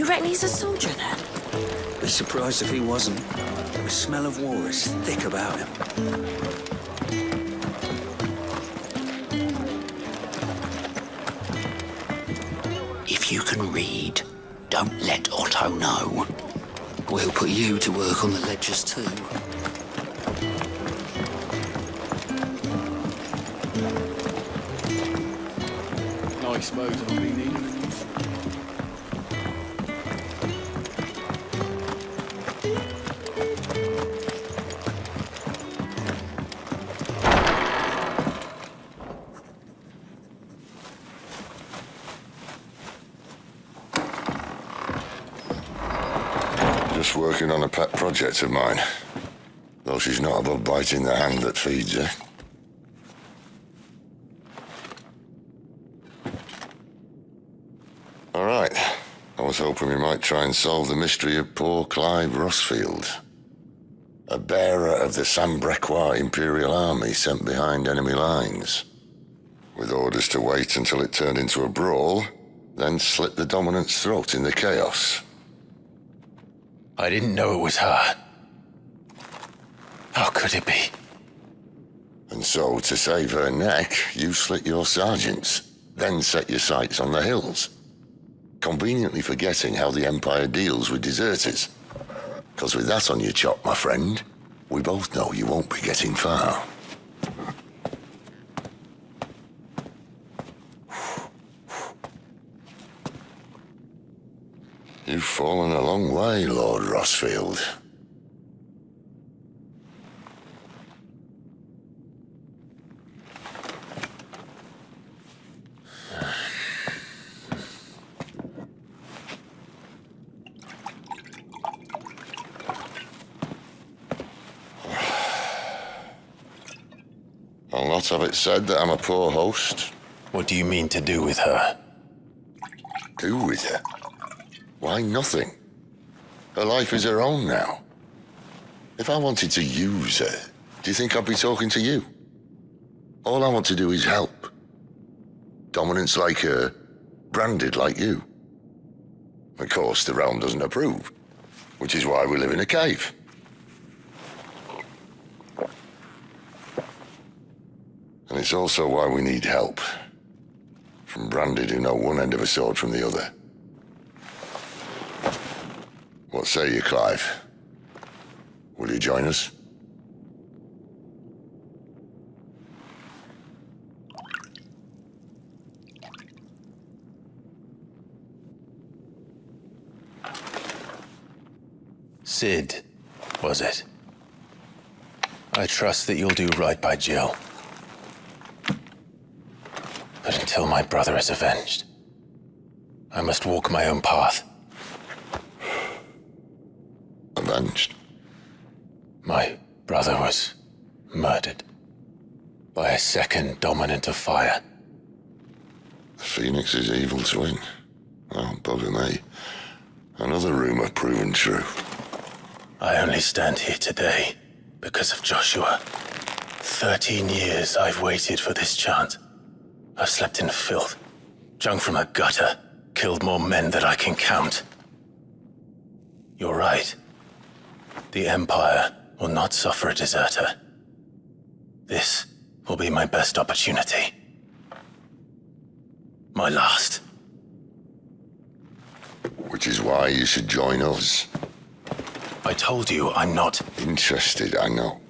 You reckon he's a soldier, then? Be surprised if he wasn't. The smell of war is thick about him. If you can read, don't let Otto know. We'll put you to work on the ledgers too. Nice modes I've been in. Just working on a pet project of mine. Though she's not above biting the hand that feeds her. All right. I was hoping we might try and solve the mystery of poor Clive Rossfield. A bearer of the Sambrequois Imperial Army sent behind enemy lines. With orders to wait until it turned into a brawl, then slit the dominant's throat in the chaos. I didn't know it was her. How could it be? And so, to save her neck, you slit your sergeants, then set your sights on the hills. Conveniently forgetting how the Empire deals with deserters. Because with that on your chop, my friend, we both know you won't be getting far. You've fallen a long way, Lord Rossfield. I'll not have it said that I'm a poor host. What do you mean to do with her? Do with her? Why, nothing. Her life is her own now. If I wanted to use her, do you think I'd be talking to you? All I want to do is help. Dominants like her, branded like you. Of course, the realm doesn't approve, which is why we live in a cave. And it's also why we need help. From branded who know one end of a sword from the other. What say you, Clive? Will you join us? Sid, was it? I trust that you'll do right by Jill. But until my brother is avenged, I must walk my own path. Avenged? My brother was murdered by a second dominant of fire. The Phoenix's evil twin. Oh, bugger me. Another rumor proven true. I only stand here today because of Joshua. 13 years I've waited for this chance. I've slept in filth, drunk from a gutter, killed more men than I can count. You're right. The Empire will not suffer a deserter. This will be my best opportunity. My last. Which is why you should join us. I told you I'm not Interested, I know.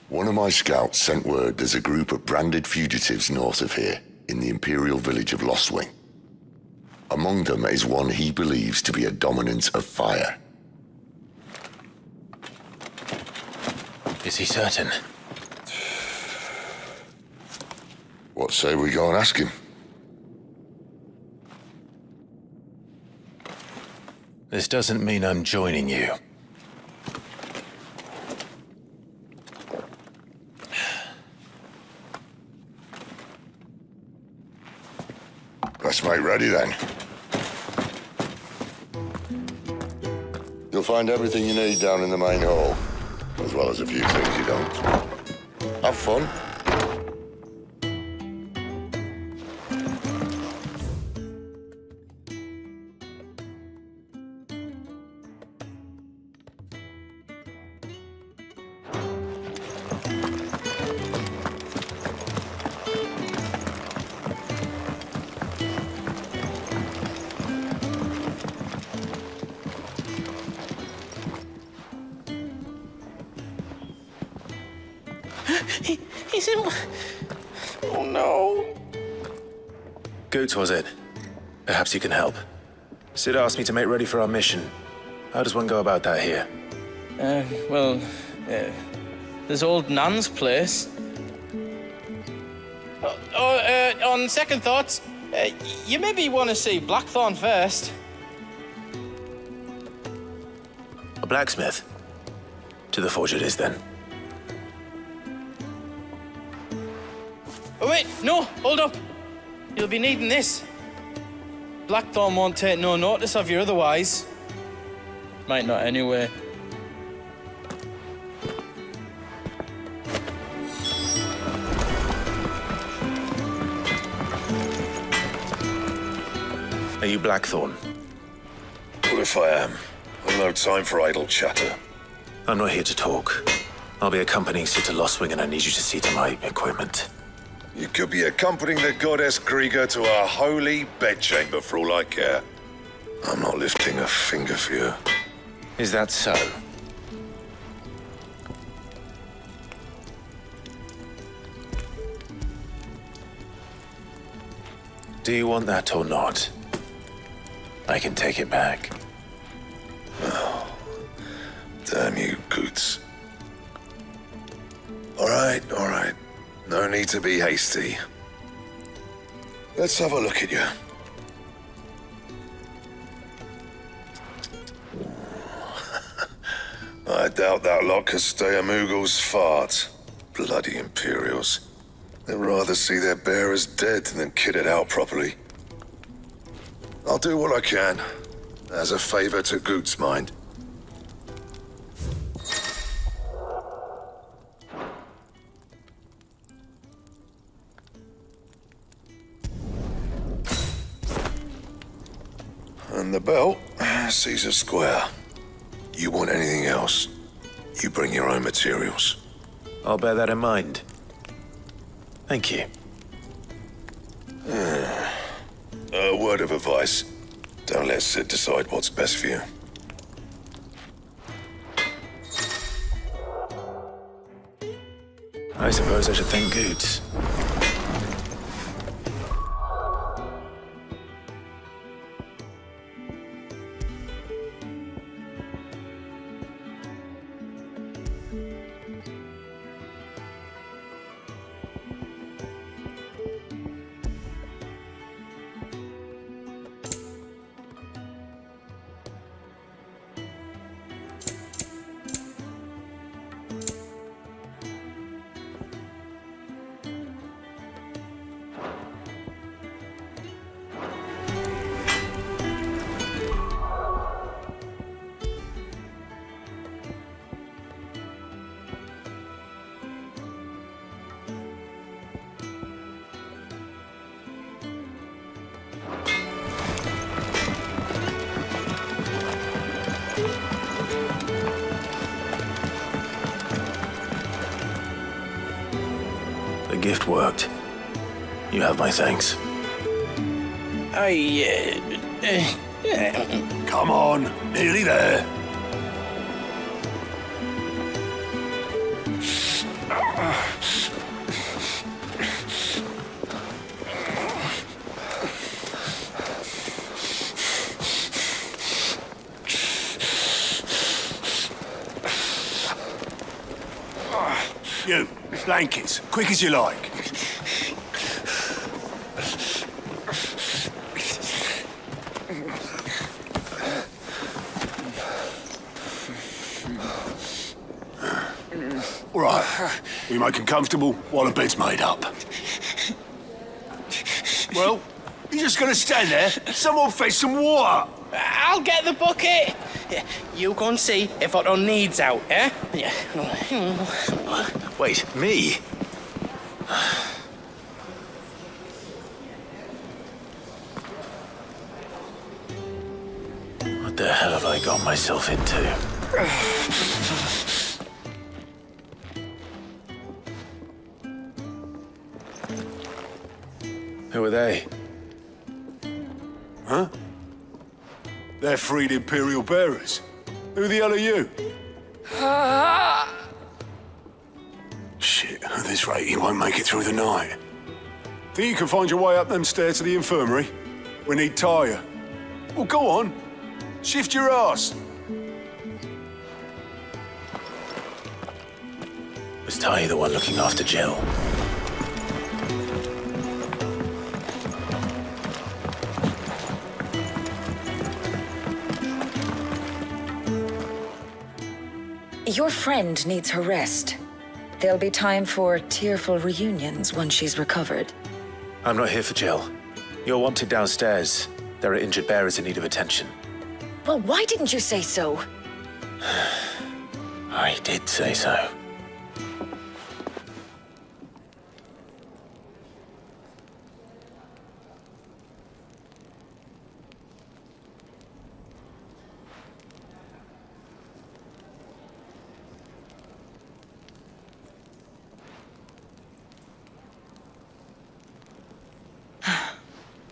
One of my scouts sent word there's a group of branded fugitives north of here, in the Imperial village of Lostwing. Among them is one he believes to be a dominant of fire. Is he certain? What say we go and ask him? This doesn't mean I'm joining you. Let's make ready then. You'll find everything you need down in the main hall, as well as a few things you don't. Have fun. He's in... Oh, no. Goots, was it? Perhaps you can help. Sid asked me to make ready for our mission. How does one go about that here? Well, there's old Nan's place. On second thoughts, you maybe want to see Blackthorn first. A blacksmith? To the forge it is, then. Oh, wait, no, hold up. You'll be needing this. Blackthorn won't take no notice of you otherwise. Might not anyway. Are you Blackthorn? Well, if I am, I've no time for idle chatter. I'm not here to talk. I'll be accompanying Sid to Lostwing, and I need you to see to my equipment. You could be accompanying the goddess Krieger to our holy bedchamber for all I care. I'm not lifting a finger for you. Is that so? Do you want that or not? I can take it back. Oh, damn you, Goots. All right. No need to be hasty. Let's have a look at you. I doubt that lot could stay a Moogle's fart. Bloody Imperials. They'd rather see their bearers dead than kitted out properly. I'll do what I can, as a favor to Goot's mind. And the belt, Caesar Square. You want anything else, you bring your own materials. I'll bear that in mind. Thank you. A word of advice. Don't let Sid decide what's best for you. I suppose I should thank Goots. The gift worked. You have my thanks. Come on, nearly there. You, blankets, quick as you like. All right, we make them comfortable while the bed's made up. Well, you're just gonna stand there? Someone fetch some water. I'll get the bucket. You go and see if Otto needs out, eh? Wait, me? What the hell have I got myself into? Who are they? Huh? They're freed Imperial bearers. Who the hell are you? Shit, at this rate, he won't make it through the night. Think you can find your way up them stairs to the infirmary? We need Tyre. Well, go on. Shift your ass. Was Ty the one looking after Jill? Your friend needs her rest. There'll be time for tearful reunions once she's recovered. I'm not here for Jill. You're wanted downstairs. There are injured bearers in need of attention. Well, why didn't you say so? I did say so.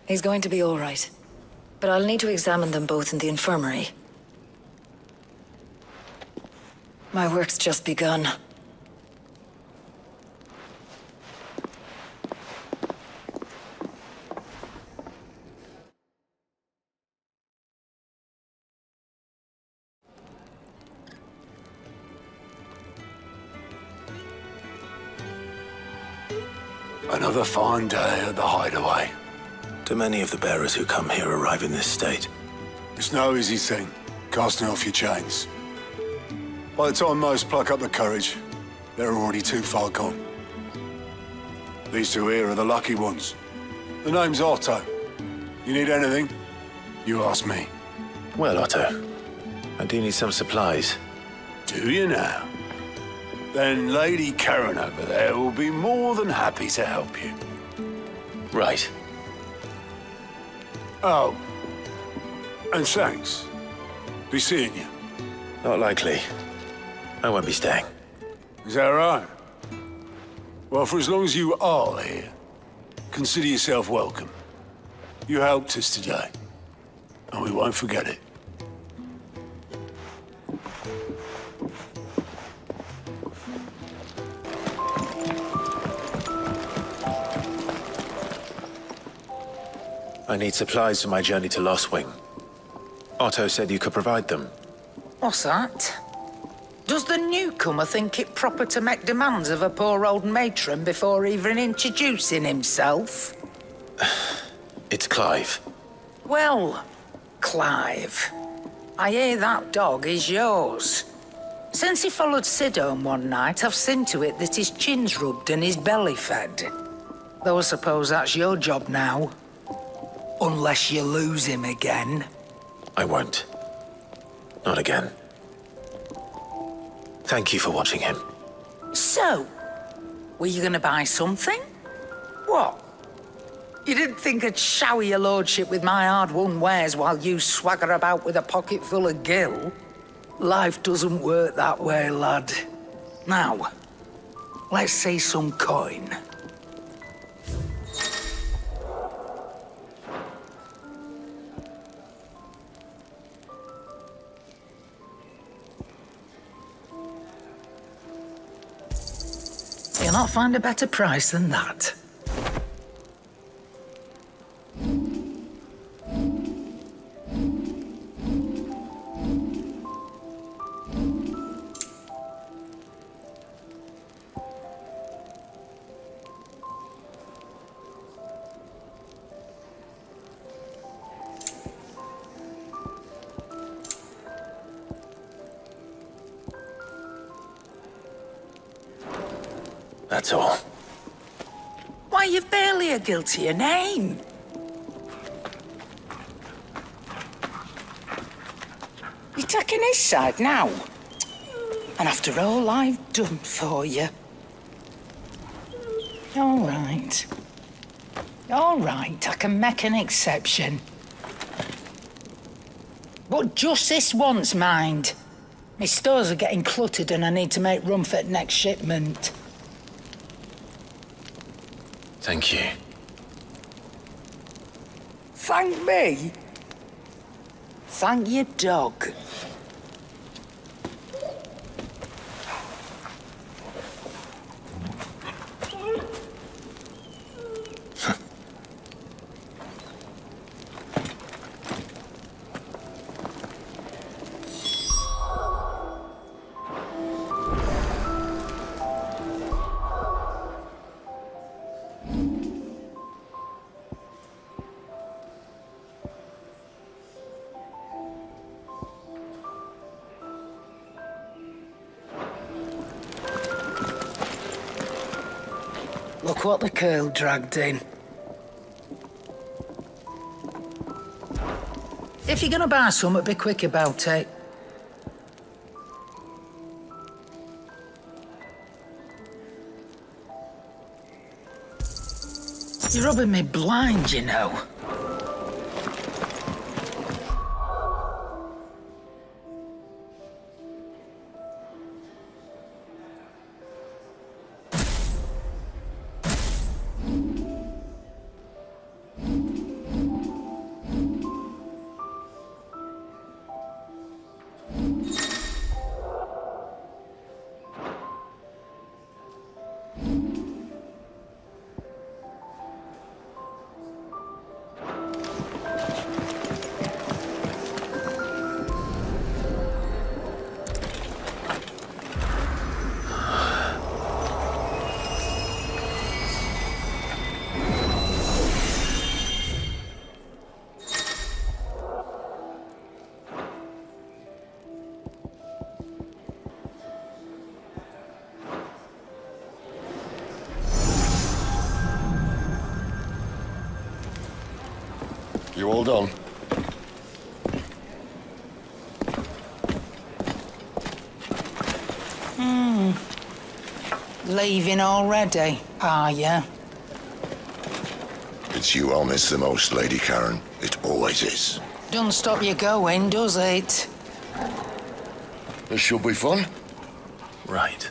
He's going to be all right. But I'll need to examine them both in the infirmary. My work's just begun. Another fine day at the hideaway. Do many of the bearers who come here arrive in this state? It's no easy thing, casting off your chains. By the time most pluck up the courage, they're already too far gone. These two here are the lucky ones. The name's Otto. You need anything? You ask me. Well, Otto, I do need some supplies. Do you now? Then Lady Karen over there will be more than happy to help you. Right. Oh, and thanks. Be seeing you. Not likely. I won't be staying. Is that right? Well, for as long as you are here, consider yourself welcome. You helped us today, and we won't forget it. I need supplies for my journey to Lost Wing. Otto said you could provide them. What's that? Does the newcomer think it proper to make demands of a poor old matron before even introducing himself? It's Clive. Well, Clive, I hear that dog is yours. Since he followed Sid home one night, I've seen to it that his chin's rubbed and his belly fed. Though I suppose that's your job now. Unless you lose him again. I won't. Not again. Thank you for watching him. So, were you gonna buy something? What? You didn't think I'd shower your lordship with my hard-won wares while you swagger about with a pocket full of gil? Life doesn't work that way, lad. Now, let's see some coin. You'll not find a better price than that. That's all. Why, you've barely a guiltier name. You're taking his side now. And after all I've done for you. All right. All right, I can make an exception. But just this once, mind. My stores are getting cluttered and I need to make room for the next shipment. Thank you. Thank me? Thank your dog. Look what the curl dragged in. If you're gonna buy something, be quick about it. You're rubbing me blind, you know. You all done? Leaving already, are ya? It's you I'll miss the most, Lady Karen. It always is. Doesn't stop you going, does it? This should be fun. Right.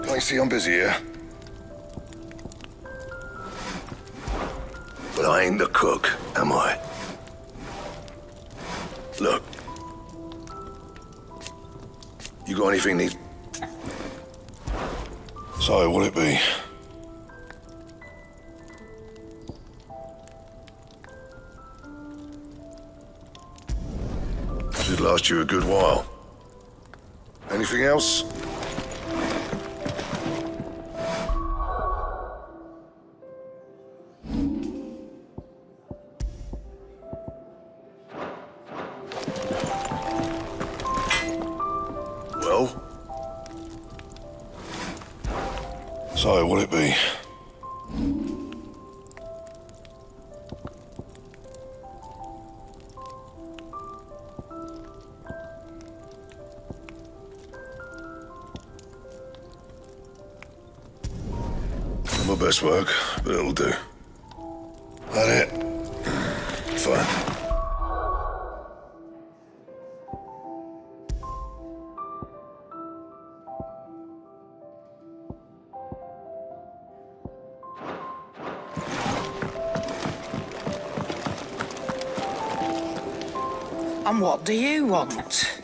I see I'm busy here. But I ain't the cook, am I? Look. You got anything need? So, what'll it be? Should last you a good while. Anything else? So, what'll it be? Not my best work, but it'll do. That it? Fine. And what do you want?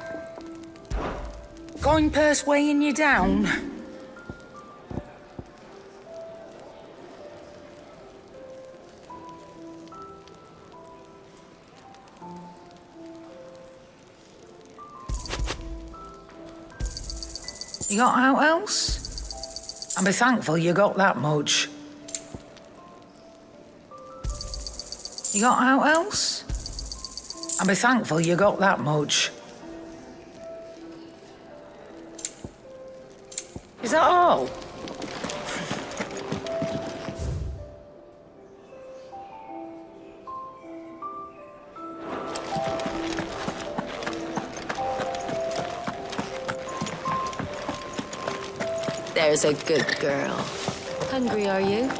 Going purse weighing you down? You got out else? And be thankful you got that much. You got out else? And be thankful you got that much. Is that all? There's a good girl. Hungry, are you?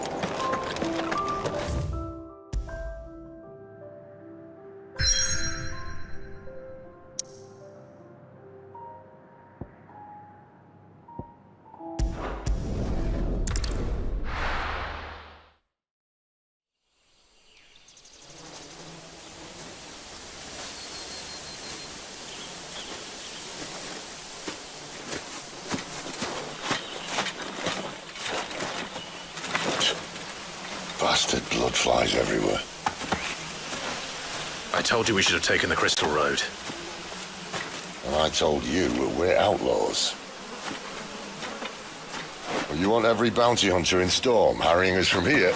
Bastard blood flies everywhere. I told you we should have taken the Crystal Road. And I told you we're outlaws. Well, you want every bounty hunter in Storm harrying us from here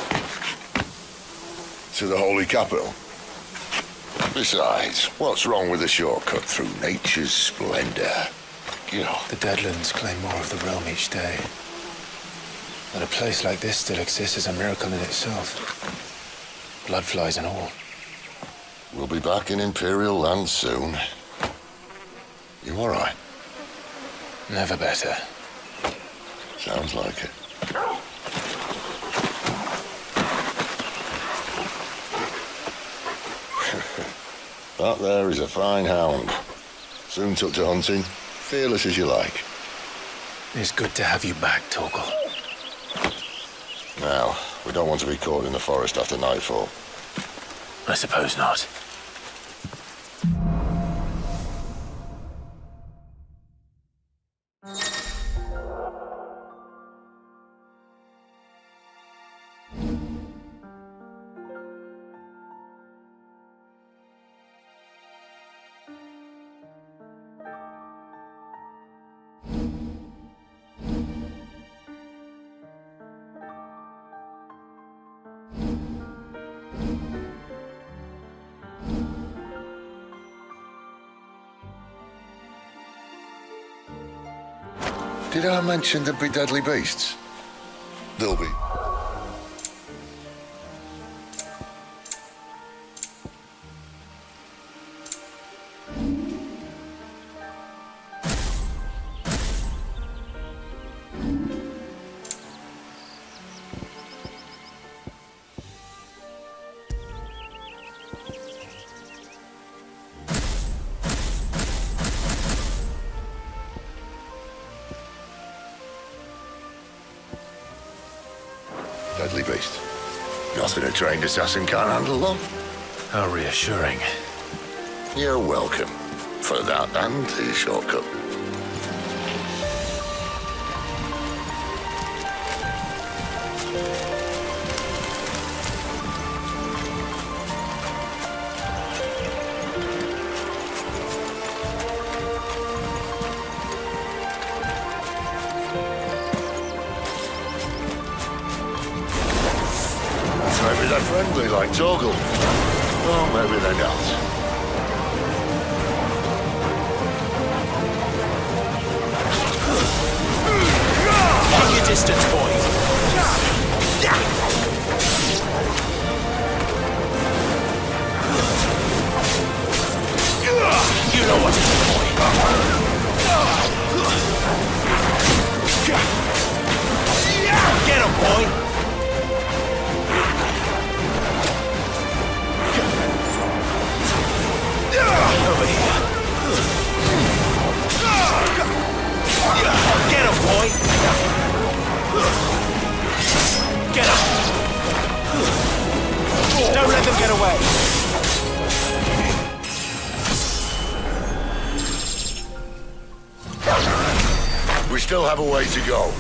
to the Holy Capital? Besides, what's wrong with a shortcut through nature's splendor? The Deadlands claim more of the realm each day. That a place like this still exists is a miracle in itself. Bloodflies and all. We'll be back in Imperial land soon. You all right? Never better. Sounds like it. That there is a fine hound. Soon took to hunting. Fearless as you like. It's good to have you back, Torgal. Now, we don't want to be caught in the forest after nightfall. I suppose not. Did I mention there'd be deadly beasts? There'll be. Deadly beast. Nothing a trained assassin can't handle, though. How reassuring. You're welcome. For that and the shortcut. Maybe they're friendly like Torgal. Or maybe they're not. Keep your distance, boys. You know what to do, boy. Get him, boy. Over here. Get him, boy. Get him. Don't let them get away. We still have a way to go.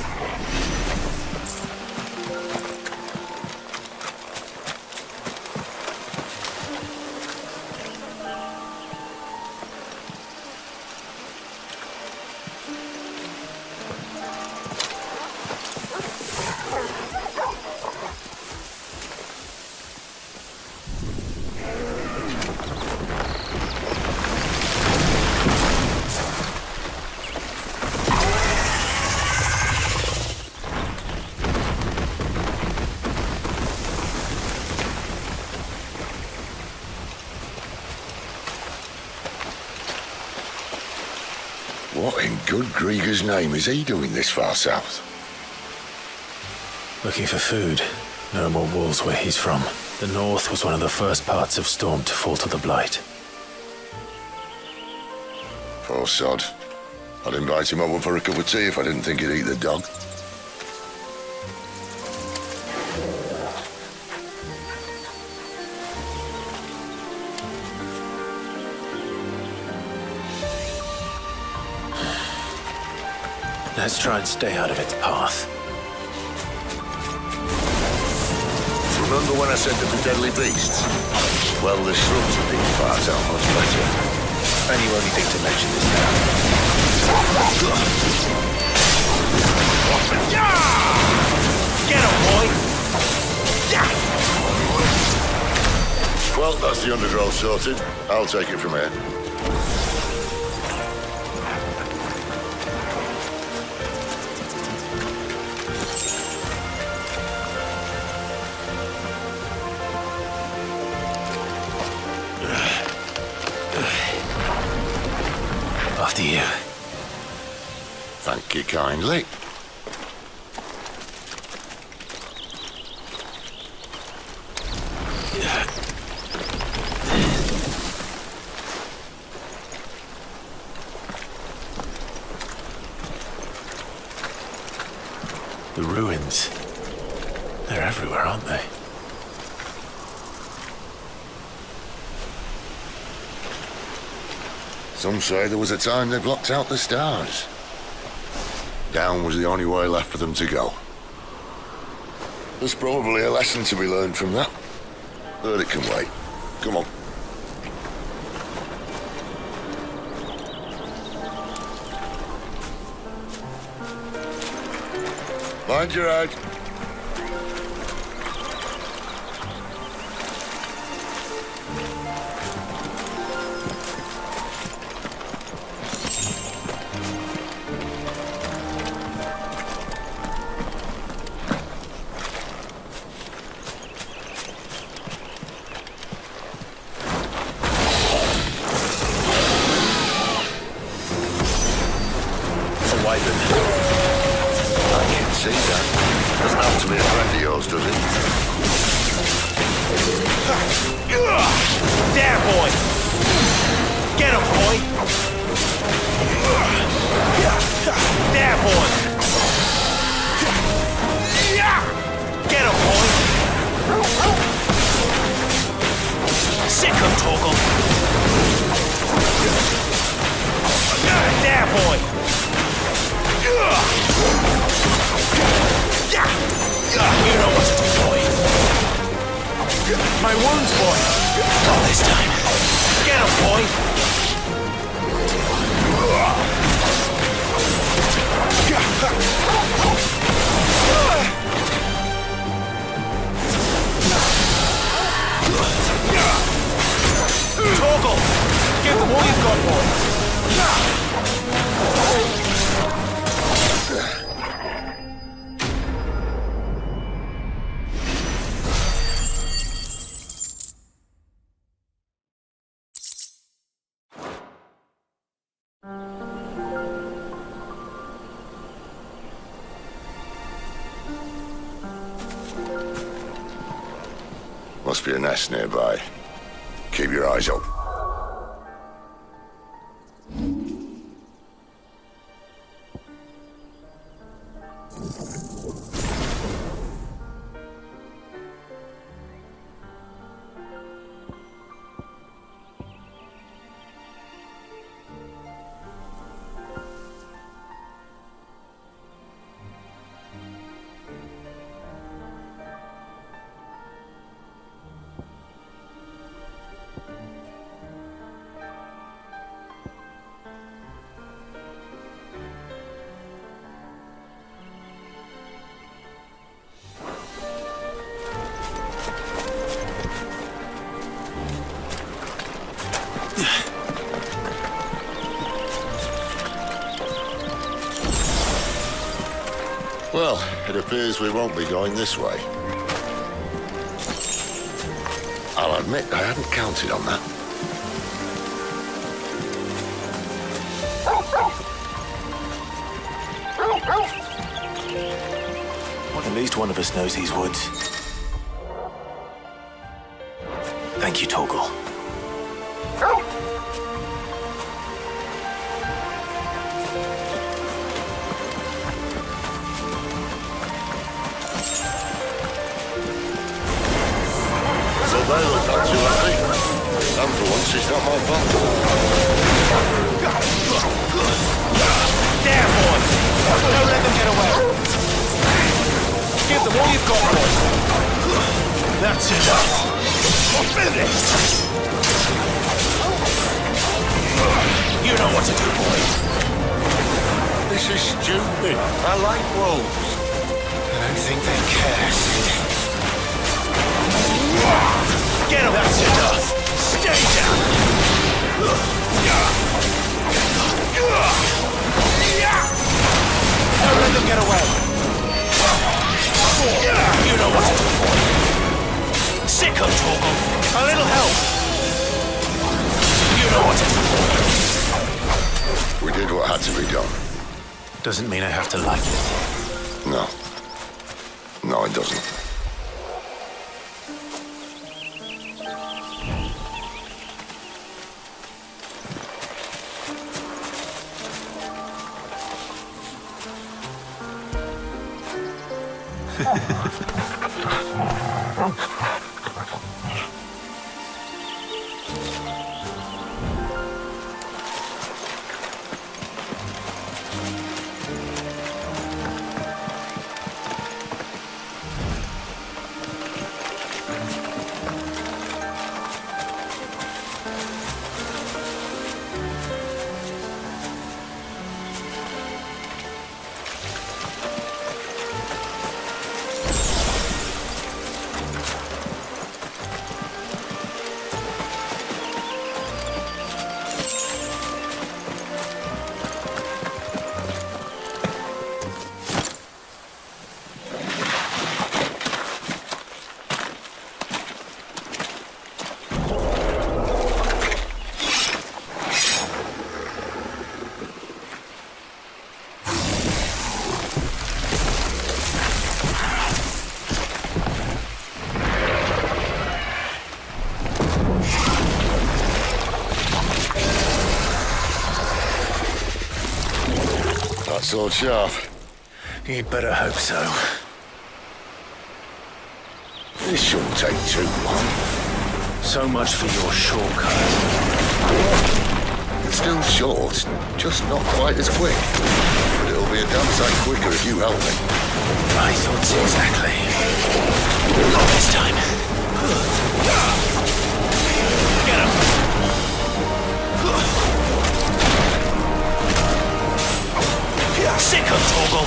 What in good Grieger's name is he doing this far south? Looking for food. No more wolves where he's from. The north was one of the first parts of Storm to fall to the Blight. Poor sod. I'd invite him over for a cup of tea if I didn't think he'd eat the dog. Let's try and stay out of its path. Remember when I said there were deadly beasts? Well, the shrubs in these parts are much better. And you only think to mention this now. Get him, boy! Well, that's the undergrowth sorted. I'll take it from here. After you. Thank you kindly. The ruins. They're everywhere, aren't they? Some say there was a time they blocked out the stars. Down was the only way left for them to go. There's probably a lesson to be learned from that. But it can wait. Come on. Mind your head. Must be a nest nearby. Keep your eyes open. Well, it appears we won't be going this way. I'll admit I hadn't counted on that. What At least one of us knows these woods. Thank you, Torgal. So they look not too happy. And for once, it's not my fault. There, boy! Don't let them get away. Give them all you've got, boys. That's enough. Finished! You know what to do, boy. This is stupid. I like wolves. I don't think they care, Sid. Get him! That's enough! Stay down! Don't let them get away! You know what to do, boy. Sick of Torgal. A little help. You know what to do, boy. We did what had to be done. Doesn't mean I have to like it. No. No, it doesn't. Sword sharp. You'd better hope so. This shouldn't take too long. So much for your shortcut. It's still short, just not quite as quick. But it'll be a damn sight quicker if you help me. I thought so exactly. Not this time. Get him! Sick of Torgal!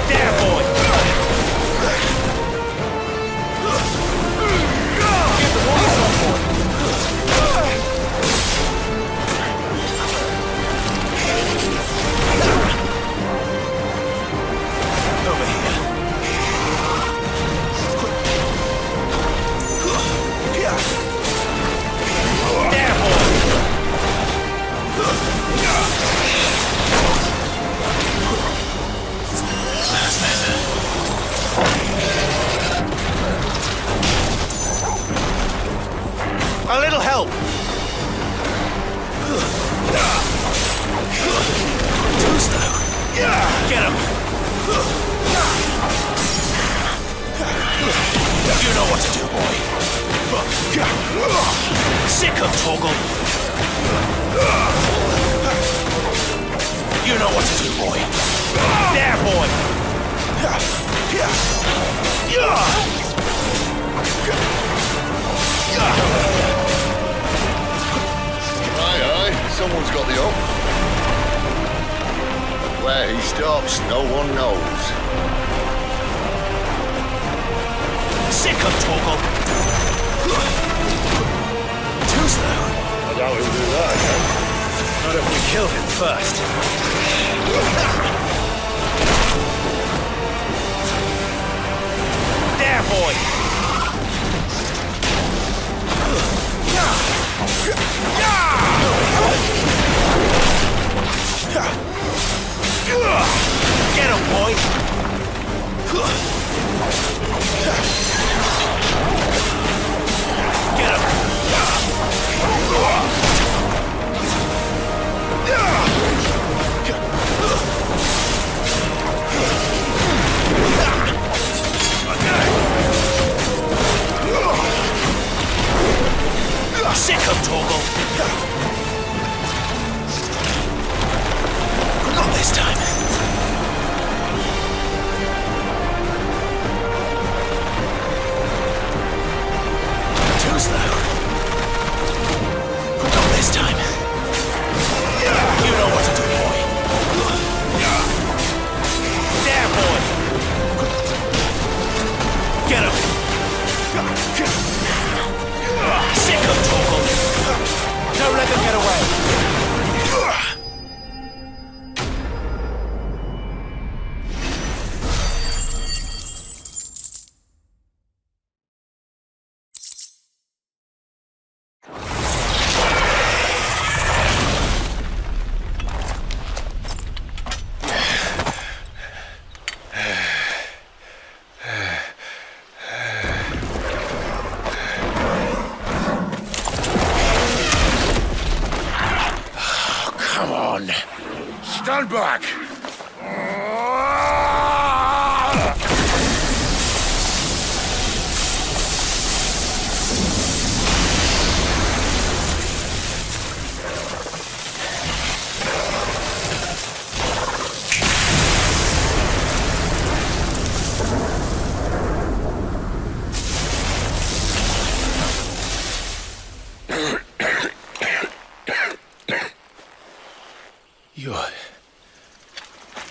There, boy! A little help! Too slow. Get him! You know what to do, boy. Sick of Torgal. You know what to do, boy. There, boy! Aye, someone's got the up. Where he stops, no one knows. Sick of Torgal. Too slow. I doubt he'll do that again. Not if we kill him first. There, boy! Get him, boy! Get him! Sick of Torgal! Not this time. Too slow. Not this time. You know what to do, boy. There, boy. Get him. Sick of Torgal. Don't let them get away. Stand back!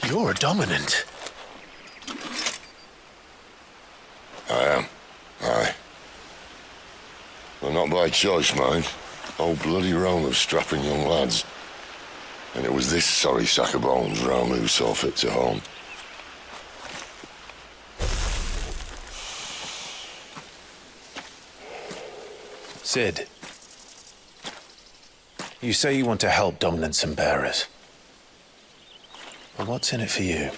You're dominant. I am. Aye. Well, not by choice, mind. Whole bloody realm of strapping young lads. And it was this sorry sack of bones realm who saw fit to home. Sid, you say you want to help dominants and bearers. But what's in it for you?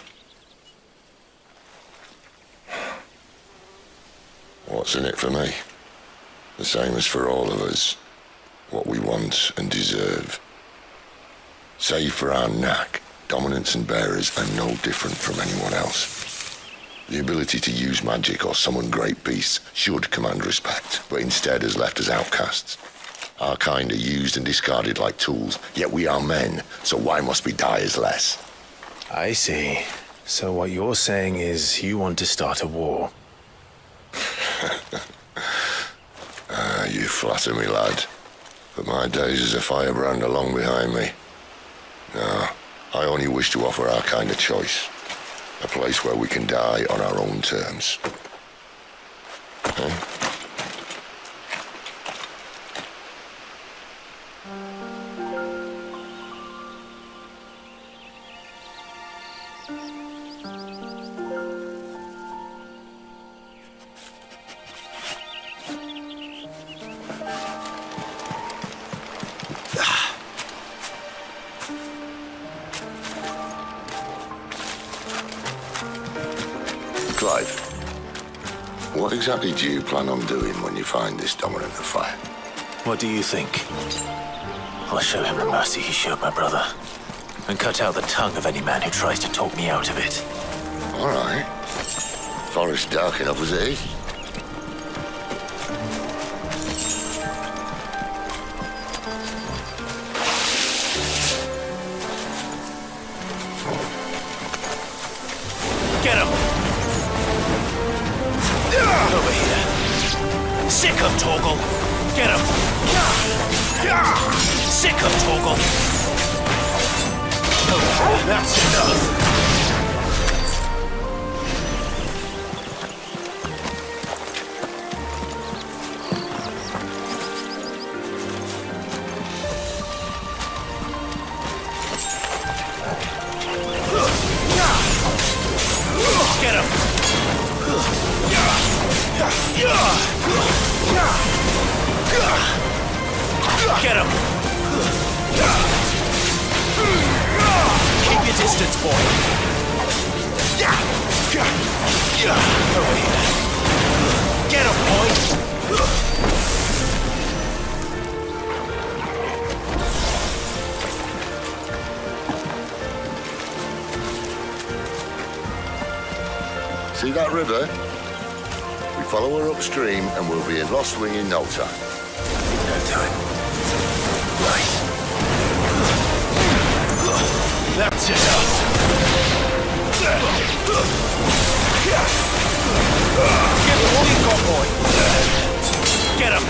What's in it for me? The same as for all of us. What we want and deserve. Save for our knack, dominants and bearers are no different from anyone else. The ability to use magic or summon great beasts should command respect, but instead has left us outcasts. Our kind are used and discarded like tools, yet we are men, so why must we die as less? I see. So what you're saying is you want to start a war. You flatter me, lad. But my days as a firebrand are long behind me. No, I only wish to offer our kind of choice. A place where we can die on our own terms. Huh? Clive, what exactly do you plan on doing when you find this dominant of fire? What do you think? I'll show him the mercy he showed my brother, and cut out the tongue of any man who tries to talk me out of it. All right. Forest dark enough as it is. Get him! Over here. Sick of Torgal. Get him! Sick of Torgal. That's enough. Get him! Get him! Keep your distance, boy. Over here. Get him, boy! See that river? We follow her upstream and we'll be in Lost Wing in no time. No time. Right. That's it. Give him all you've got, boy. Get him.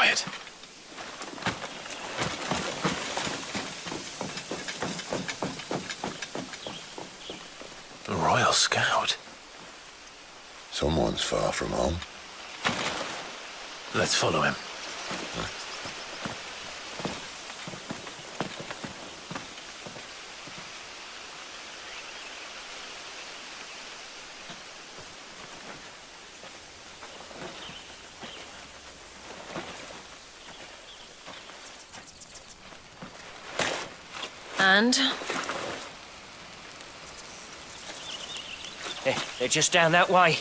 quiet. A Royal Scout. Someone's far from home. Let's follow him. And? They're just down that way.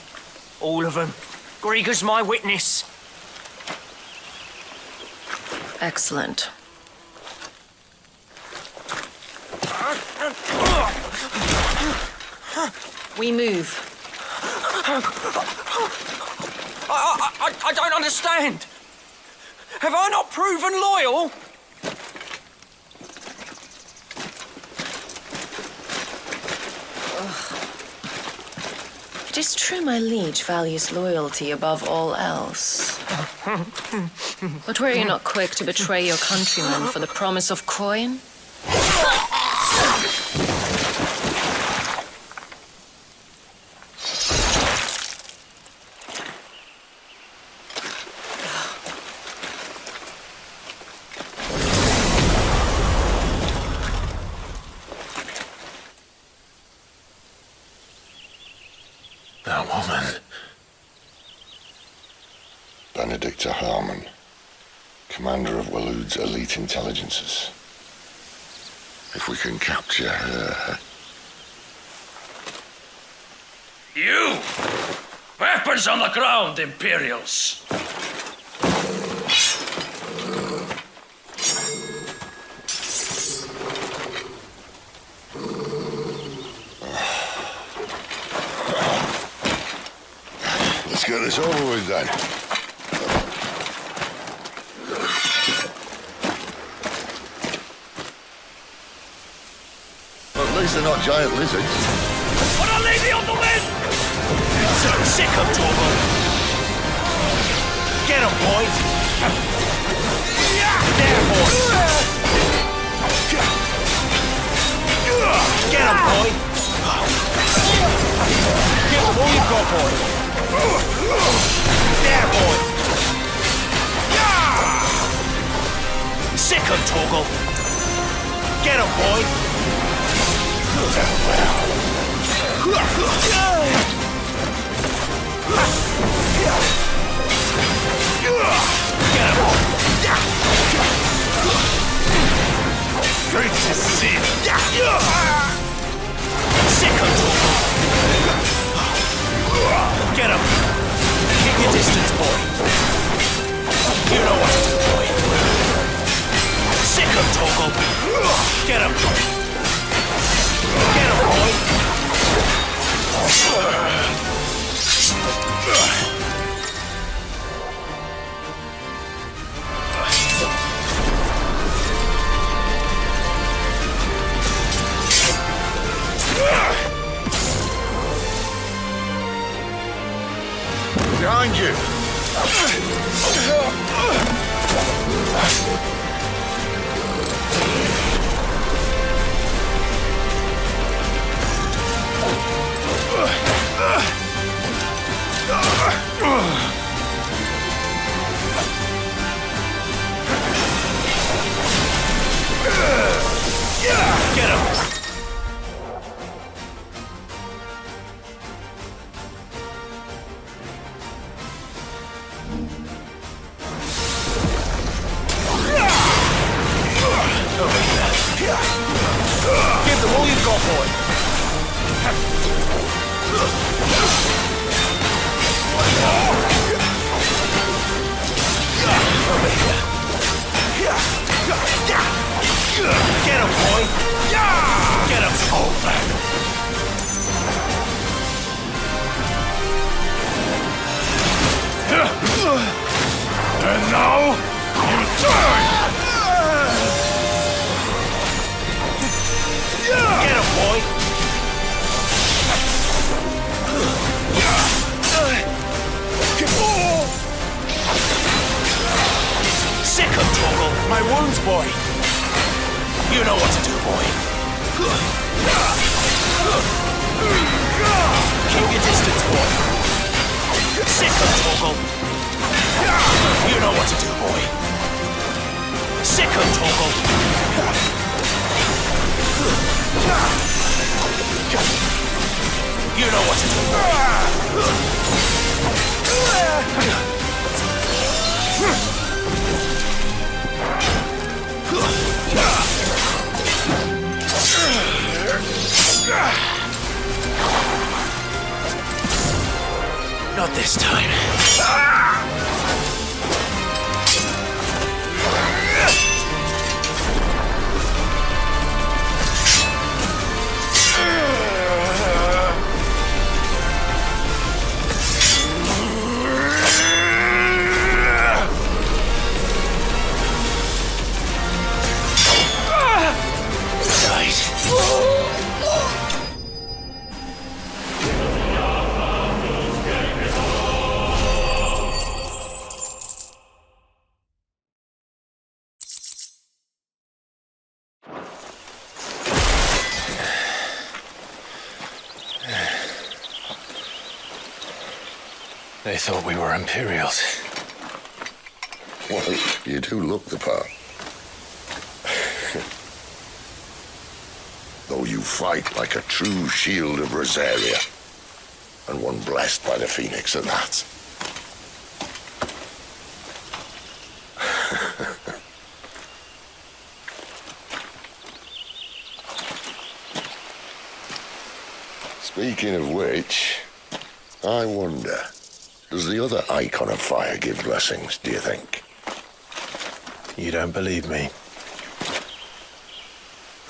All of them. Grieger's my witness. Excellent. We move. I don't understand. Have I not proven loyal? It is true my liege values loyalty above all else. But were you not quick to betray your countrymen for the promise of coin? That woman. Benedicta Harmon, commander of Walood's elite intelligences. If we can capture her... You! Weapons on the ground, Imperials! Let's get this over with then. At least they're not giant lizards. Put a lady on the wind! So sick of Torgal. Get him, boy. There, boy. Get him, boy. Give him all you've got, boy. There, boy. Sick of Torgal. Get him, boy. Great to see you. Sick of Torgal. Get him. Keep your distance, boy. You know what to do, boy. Sick of Torgal. Get him. Get him, boy. Behind you! Get him! Give them all you've got, boy. Over here. Get him, boy. Get him. Over. And now, you die! Get him, boy. Sick of Torgal. My wounds, boy. You know what to do, boy. Keep your distance, boy. Sick of Torgal. You know what to do, boy. Sick of Torgal. You know what to do, boy. Not this time. They thought we were Imperials. Well, you do look the part. Though you fight like a true shield of Rosaria, and one blessed by the Phoenix at that. Speaking of which, I wonder, does the other icon of fire give blessings, do you think? You don't believe me?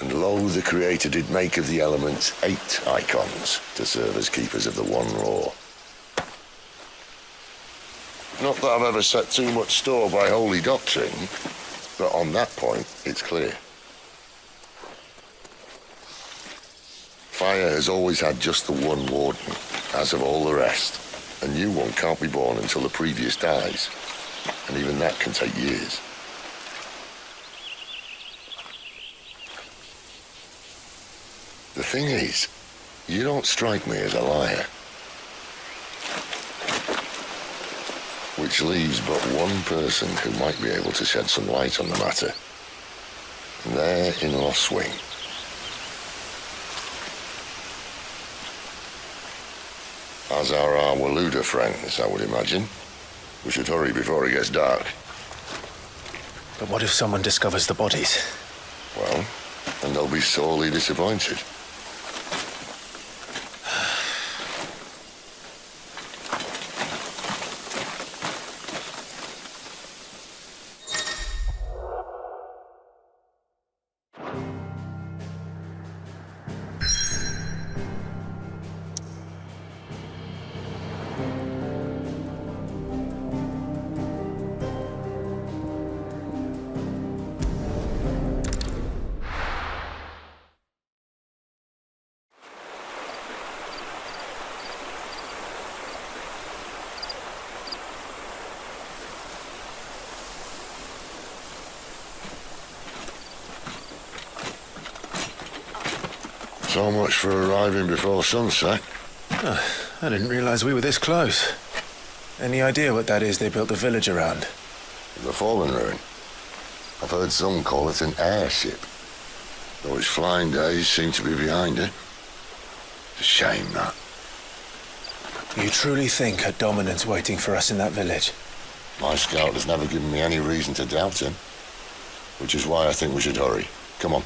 And lo, the Creator did make of the elements 8 icons to serve as keepers of the one law. Not that I've ever set too much store by holy doctrine, but on that point, it's clear. Fire has always had just the one warden, as of all the rest. A new one can't be born until the previous dies, and even that can take years. The thing is, you don't strike me as a liar. Which leaves but one person who might be able to shed some light on the matter. And they're in Lost Swing. As are our Waluda friends, I would imagine. We should hurry before it gets dark. But what if someone discovers the bodies? Well, and they'll be sorely disappointed. So much for arriving before sunset. Oh, I didn't realize we were this close. Any idea what that is they built the village around? The Fallen Ruin. I've heard some call it an airship. Though its flying days seem to be behind it. It's a shame, that. You truly think a dominant's waiting for us in that village? My scout has never given me any reason to doubt him. Which is why I think we should hurry. Come on.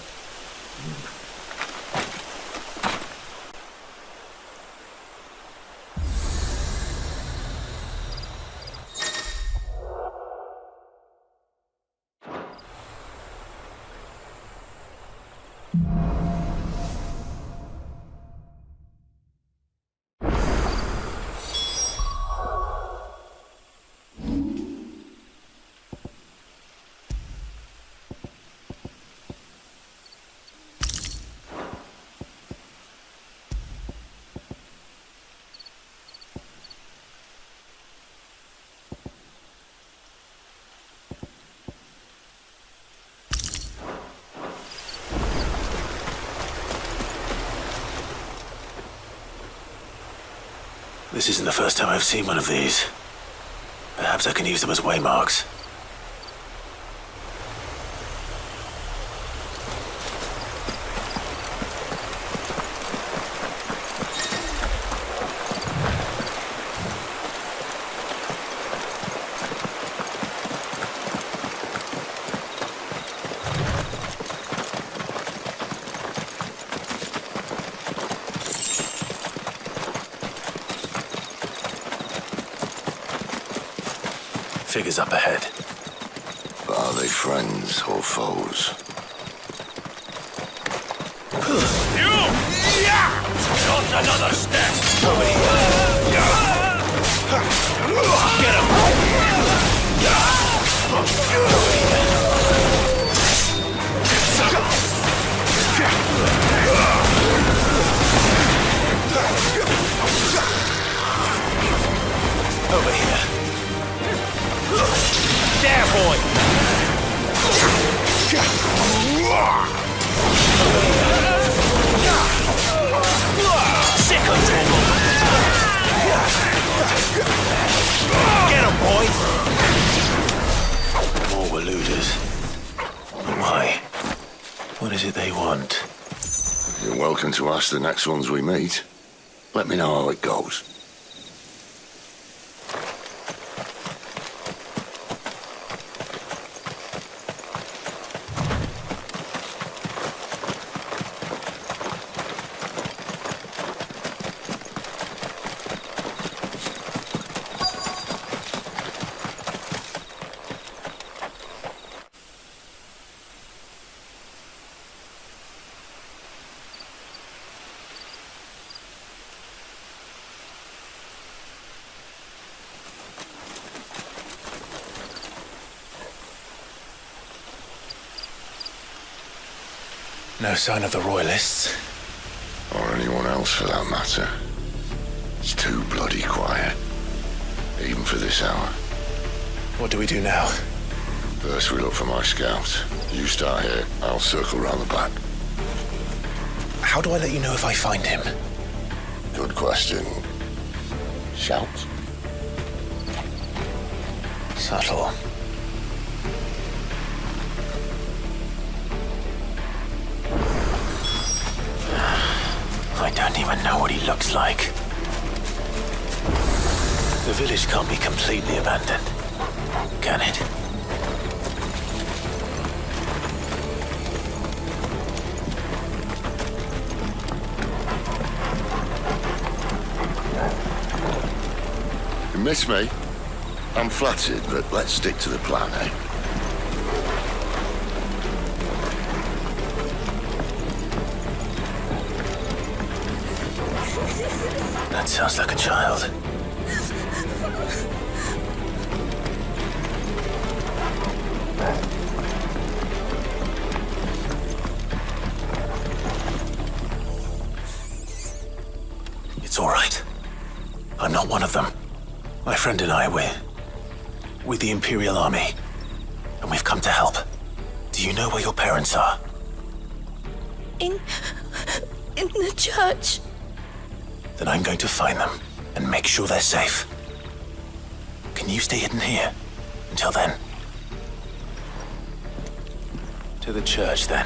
This isn't the first time I've seen one of these. Perhaps I can use them as waymarks. Figures up ahead. Are they friends or foes? You! Yeah! Not another step! Over here! Get him! Over here. There, boy! Sick of trouble! Get him, boy! More Waluders. Why? What is it they want? You're welcome to ask the next ones we meet. Let me know how it goes. No sign of the Royalists. Or anyone else for that matter. It's too bloody quiet. Even for this hour. What do we do now? First we look for my scout. You start here, I'll circle round the back. How do I let you know if I find him? Good question. Shout. Subtle. I don't even know what he looks like. The village can't be completely abandoned, can it? You miss me? I'm flattered, but let's stick to the plan, eh? That sounds like a child. It's all right. I'm not one of them. My friend and I, we're with the Imperial Army, and we've come to help. Do you know where your parents are? In the church. Then I'm going to find them and make sure they're safe. Can you stay hidden here until then? To the church, then.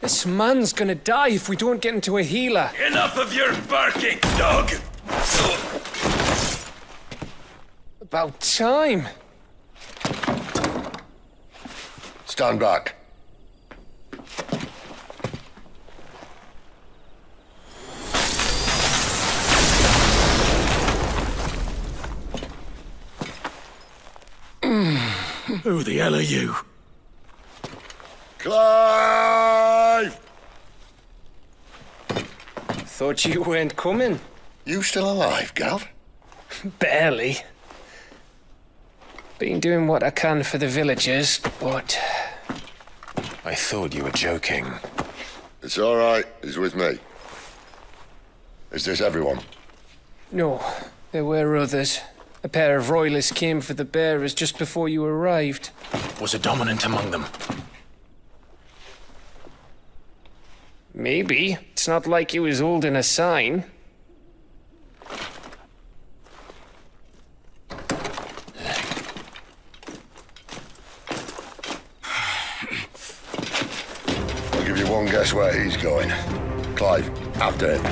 This man's gonna die if we don't get into a healer. Enough of your barking, dog! About time. Stand back. Who the hell are you? Clive! Thought you weren't coming. You still alive, Gav? Barely. Been doing what I can for the villagers, but... I thought you were joking. It's all right. He's with me. Is this everyone? No, there were others. A pair of royalists came for the bearers just before you arrived. Was a dominant among them? Maybe. It's not like he was holding a sign. I'll give you one guess where he's going. Clive, after him.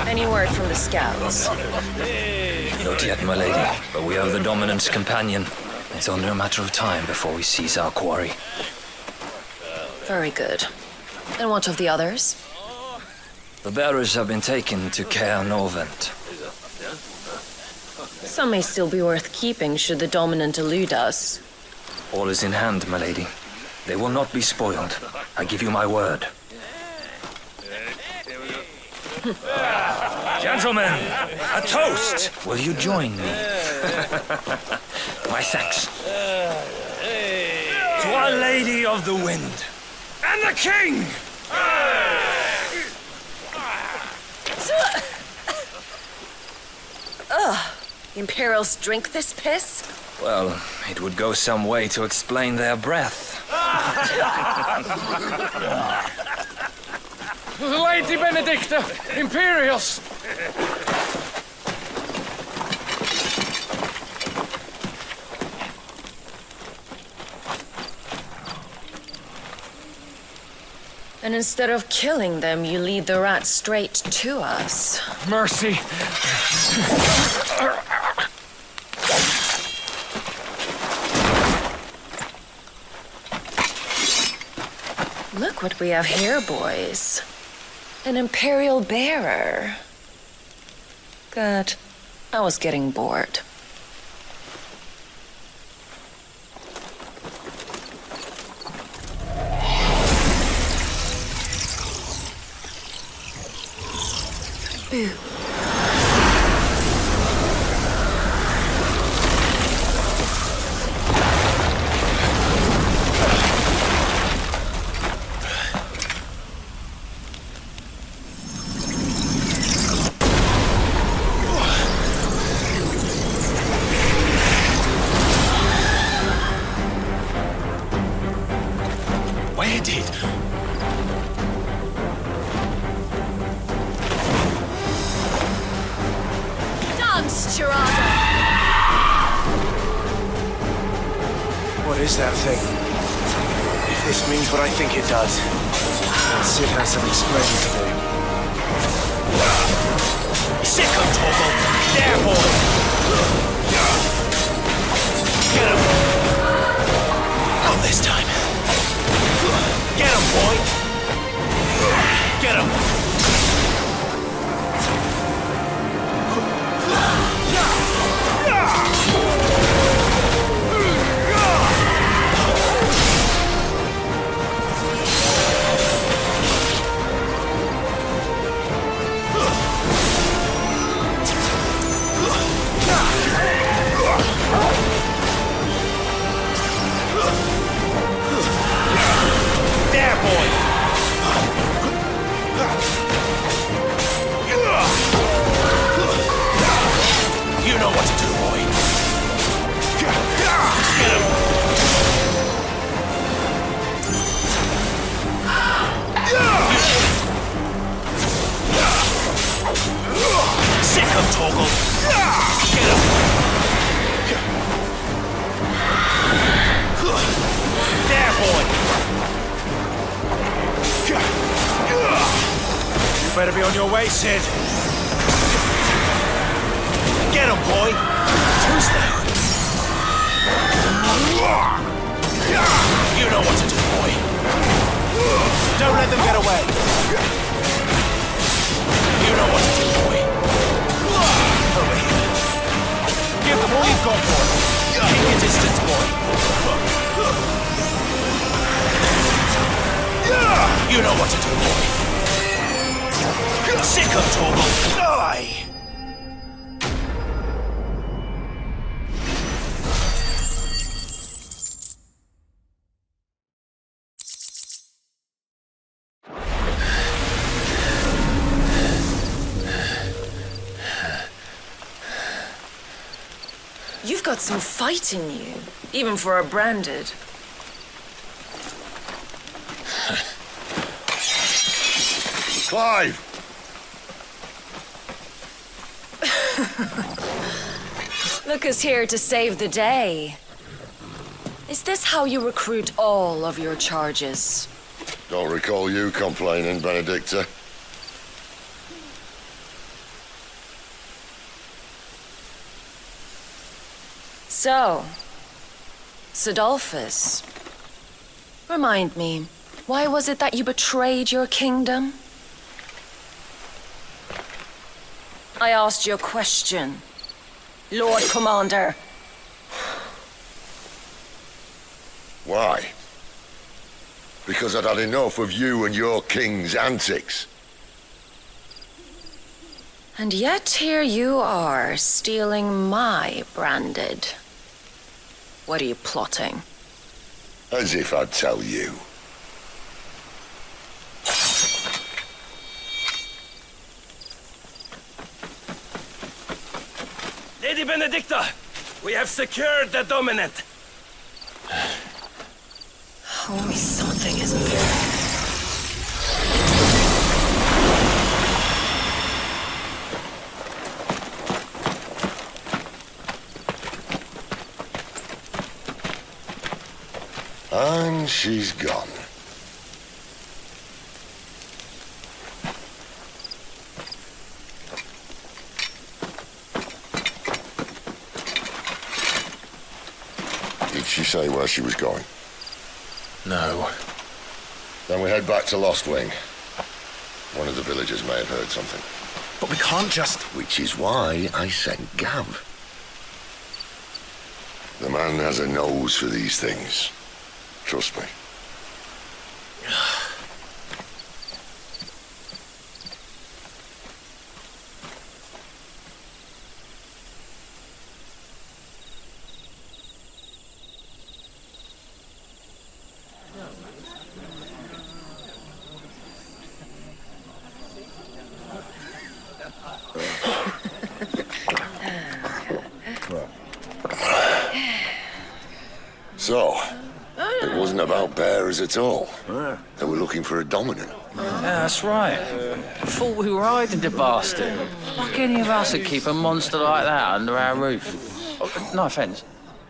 Any word from the scouts? Not yet, my lady, but we have the dominant's companion. It's only a matter of time before we seize our quarry. Very good. And what of the others? The bearers have been taken to Caer Norvent. Some may still be worth keeping should the dominant elude us. All is in hand, my lady. They will not be spoiled. I give you my word. Gentlemen, a toast! Will you join me? My thanks. To Our Lady of the Wind. And the King! Ugh. The Imperials drink this piss? Well, it would go some way to explain their breath. Lady Benedicta! Imperials! And instead of killing them, you lead the rats straight to us. Mercy! Look what we have here, boys. An Imperial bearer. Good. I was getting bored. Ooh. Where did... What is that thing? If this means what I think it does, then Sid has some explaining to do. Sick of Torgal! There, boy! Get him! Not this time. Get him, boy! Get him! better be on your way, Sid. Get him, boy! Who's there? You know what to do, boy. Don't let them get away. You know what to do, boy. Over here. Give them all you've got, boy. Keep your distance, boy. You know what to do, boy. Sick of Torgal. Die! You've got some fight in you, even for a branded. Clive! Look who's here to save the day. Is this how you recruit all of your charges? Don't recall you complaining, Benedicta. So, Sidolphus, remind me, why was it that you betrayed your kingdom? I asked you a question, Lord Commander. Why? Because I'd had enough of you and your king's antics. And yet here you are, stealing my branded. What are you plotting? As if I'd tell you. Lady Benedicta, we have secured the dominant. Always something, isn't there? And she's gone. Did she say where she was going? No. Then we head back to Lost Wing. One of the villagers may have heard something. But we can't just... Which is why I sent Gav. The man has a nose for these things. Trust me. So, it wasn't about bearers at all. They were looking for a dominant. Yeah, that's right. Thought we were hiding the bastard. Like any of us would keep a monster like that under our roof. Oh, no offence.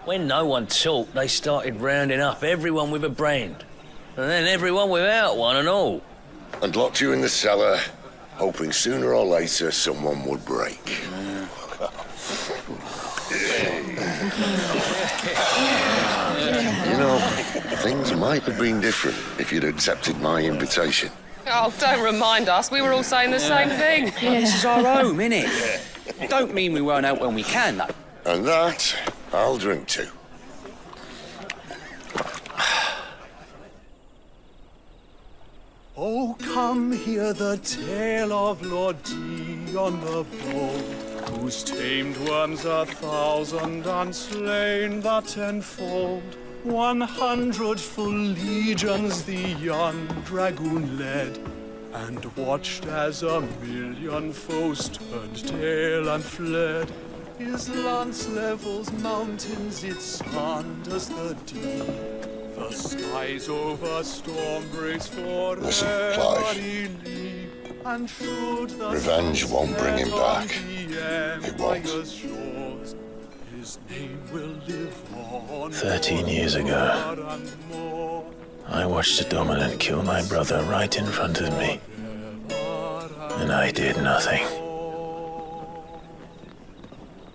When no one talked, they started rounding up everyone with a brand. And then everyone without one and all. And locked you in the cellar, hoping sooner or later someone would break. You know, things might have been different if you'd accepted my invitation. Oh, don't remind us. We were all saying the same thing. Yeah, this is our home, innit? Don't mean we won't out when we can, though. And that, I'll drink to. Oh, come hear the tale of Lord Dion the Bold, whose tamed worms 1,000 and slain the tenfold. 100 full legions the young dragoon led, and watched as 1,000,000 foes turned tail and fled. His lance levels mountains, it sanders the deep. The skies over storm breaks forever. Listen, Clive. And should the Revenge won't bring him back. It won't. His name will live on. 13 years ago, I watched a dominant kill my brother right in front of me. And I did nothing.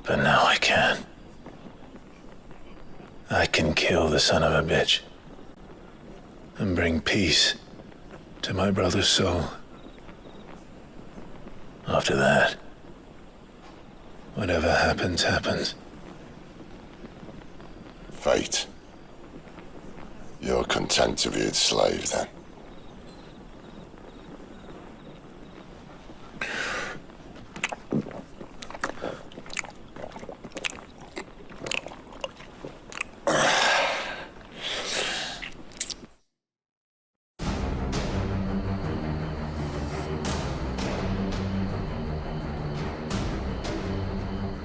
But now I can. I can kill the son of a bitch. And bring peace to my brother's soul. After that, whatever happens, happens. Fate. You're content to be its slave, then?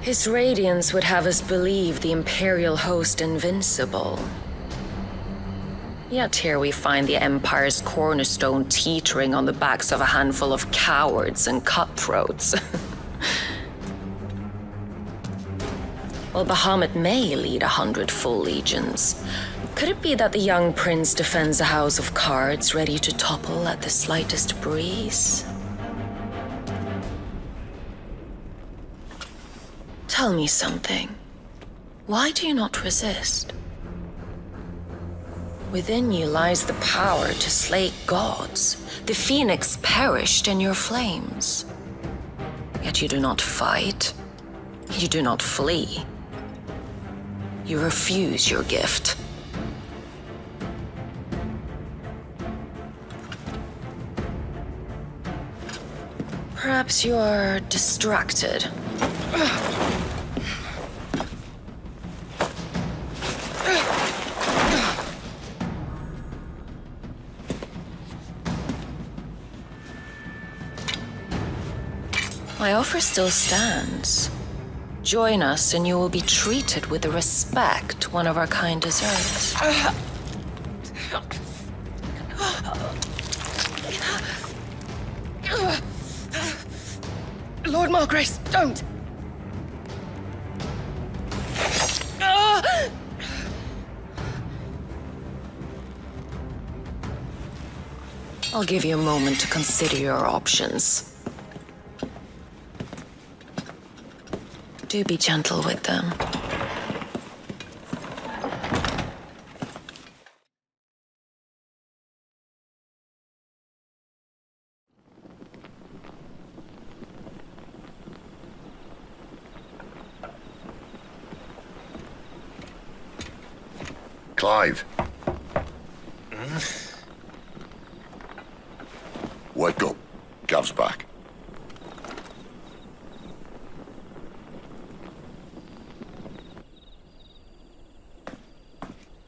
His radiance would have us believe the Imperial host invincible. Yet here we find the Empire's cornerstone teetering on the backs of a handful of cowards and cutthroats. While Bahamut may lead 100 full legions, could it be that the young prince defends a house of cards ready to topple at the slightest breeze? Tell me something. Why do you not resist? Within you lies the power to slay gods. The phoenix perished in your flames. Yet you do not fight. You do not flee. You refuse your gift. Perhaps you are distracted. My offer still stands. Join us and you will be treated with the respect one of our kind deserves. Lord Margrace, don't! I'll give you a moment to consider your options. Do be gentle with them. Clive. Wake up. Gav's back.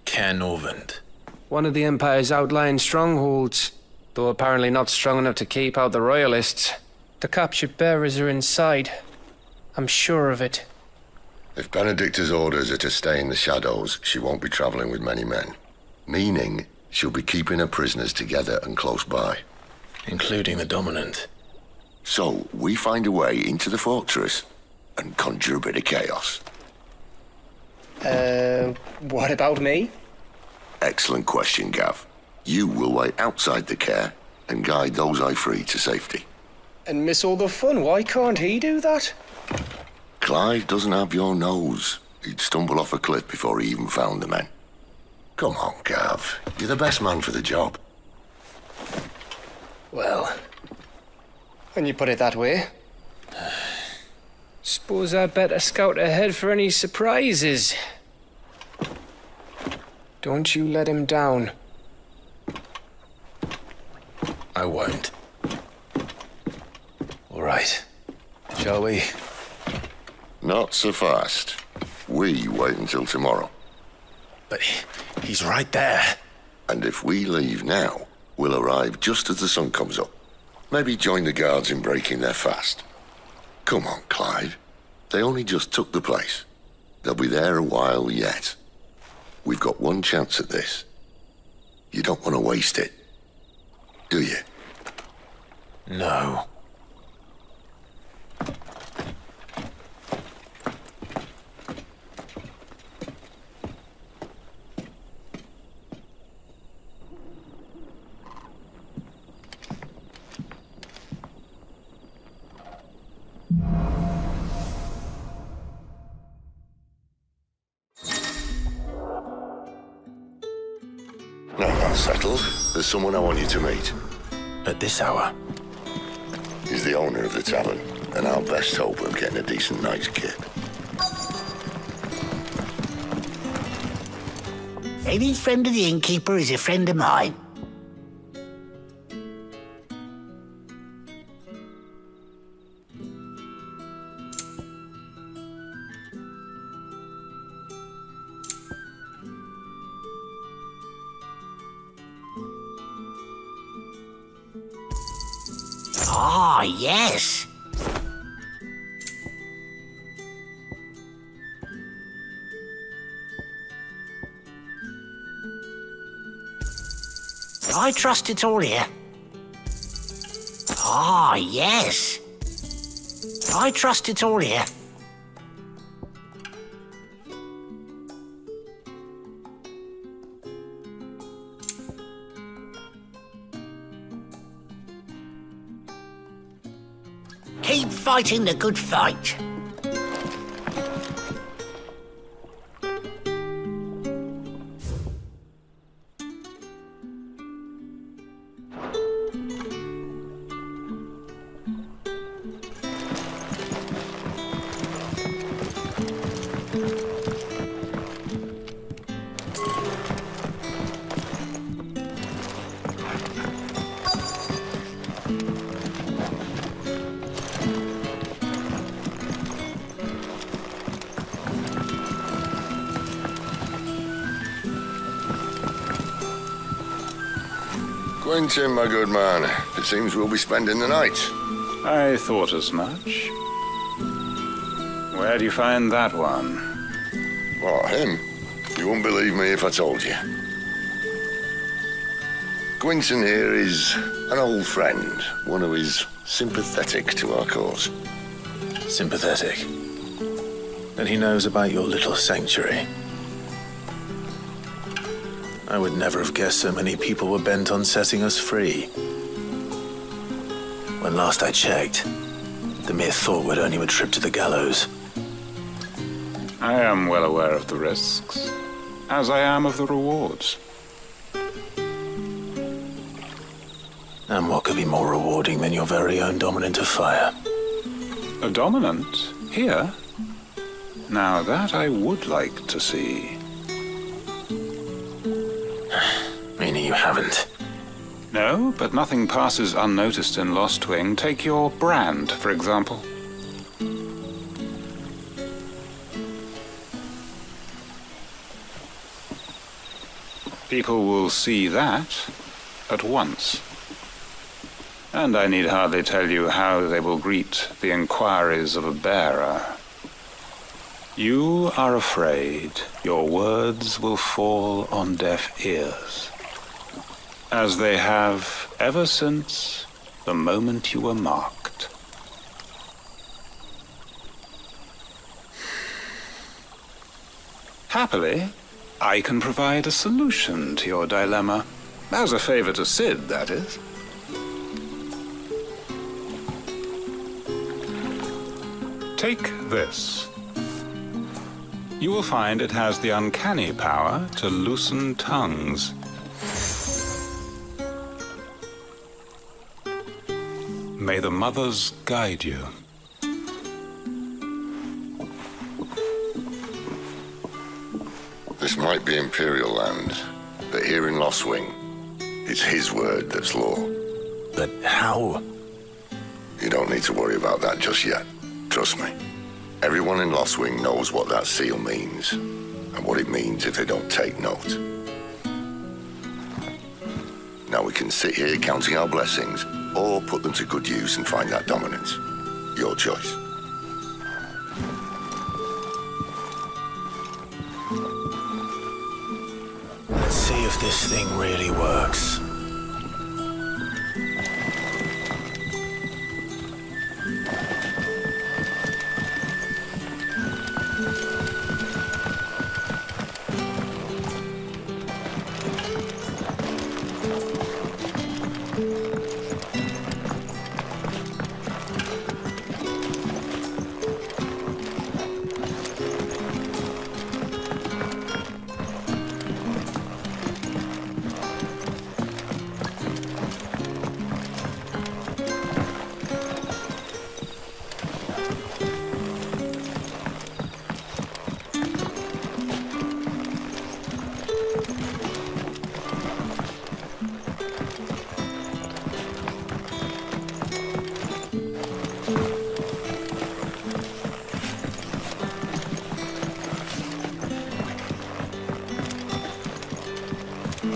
Canovant. One of the Empire's outlying strongholds, though apparently not strong enough to keep out the Royalists. The captured bearers are inside. I'm sure of it. If Benedicta's orders are to stay in the shadows, she won't be traveling with many men. Meaning, she'll be keeping her prisoners together and close by. Including the Dominant. So, we find a way into the fortress and conjure a bit of chaos. What about me? Excellent question, Gav. You will wait outside the care and guide those I free to safety. And miss all the fun. Why can't he do that? Clive doesn't have your nose. He'd stumble off a cliff before he even found the men. Come on, Gav. You're the best man for the job. Well, when you put it that way. Suppose I'd better scout ahead for any surprises. Don't you let him down. I won't. All right. Shall we? Not so fast. We wait until tomorrow. But he's right there. And if we leave now, we'll arrive just as the sun comes up. Maybe join the guards in breaking their fast. Come on, Clive. They only just took the place. They'll be there a while yet. We've got one chance at this. You don't want to waste it, do you? No. Now that's settled. There's someone I want you to meet. At this hour? He's the owner of the tavern, and our best hope of getting a decent night's kip. Any friend of the innkeeper is a friend of mine. Ah, yes. I trust it's all here. Ah, yes. I trust it's all here. Keep fighting the good fight. Quentin, my good man, it seems we'll be spending the night. I thought as much. Where do you find that one? What, him? You wouldn't believe me if I told you. Quentin here is an old friend, one who is sympathetic to our cause. Sympathetic? Then he knows about your little sanctuary. I would never have guessed so many people were bent on setting us free. When last I checked, the mere thought would earn you a trip to the gallows. I am well aware of the risks, as I am of the rewards. And what could be more rewarding than your very own dominant of fire? A dominant? Here? Now that I would like to see. Meaning you haven't? No, but nothing passes unnoticed in Lost Wing. Take your brand, for example. People will see that at once. And I need hardly tell you how they will greet the inquiries of a bearer. You are afraid your words will fall on deaf ears, as they have ever since the moment you were marked. Happily, I can provide a solution to your dilemma. As a favor to Sid, that is. Take this. You will find it has the uncanny power to loosen tongues. May the mothers guide you. This might be Imperial land, but here in Lost Wing, it's his word that's law. But how? You don't need to worry about that just yet. Trust me. Everyone in Lost Wing knows what that seal means, and what it means if they don't take note. Now we can sit here counting our blessings, or put them to good use and find that dominance. Your choice. Let's see if this thing really works. That